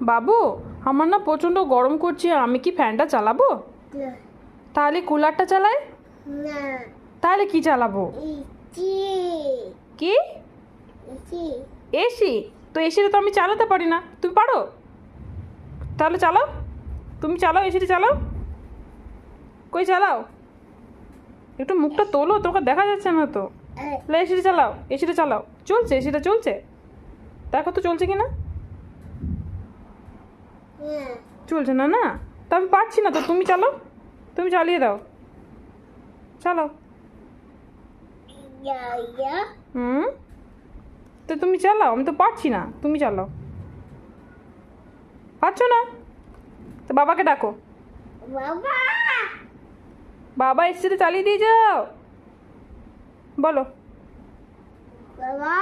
বাবু, আমার না প্রচণ্ড গরম করছে, আমি কি ফ্যানটা চালাবো? না তাহলে কুলারটা চালাই? না তাহলে কি চালাবো? ইচি কি? Itchy AC? তো এসিটা তো আমি চালাতে পারি না, তুমি পারো? তাহলে চালাও, তুমি চালাও, এসিটা চালাও। কই চালাও, একটু মুখটা তোলো, তোকে দেখা যাচ্ছে না তো। তাহলে এসিটা চালাও, এসিটা চালাও। চলছে, এসিটা চলছে, দেখো তো চলছে কি না। চলছে না না, তা আমি পারছি না তো, তুমি চালাও, তুমি চালিয়ে দাও, চালাও। ইয়া ইয়া হুম, তো তুমি চালাও, আমি তো পারছি না, তুমি চালাও। পারছো না তো বাবাকে ডাকো। বাবা বাবা এসিটা চালিয়ে দিয়ে যাও, বলো। বাবা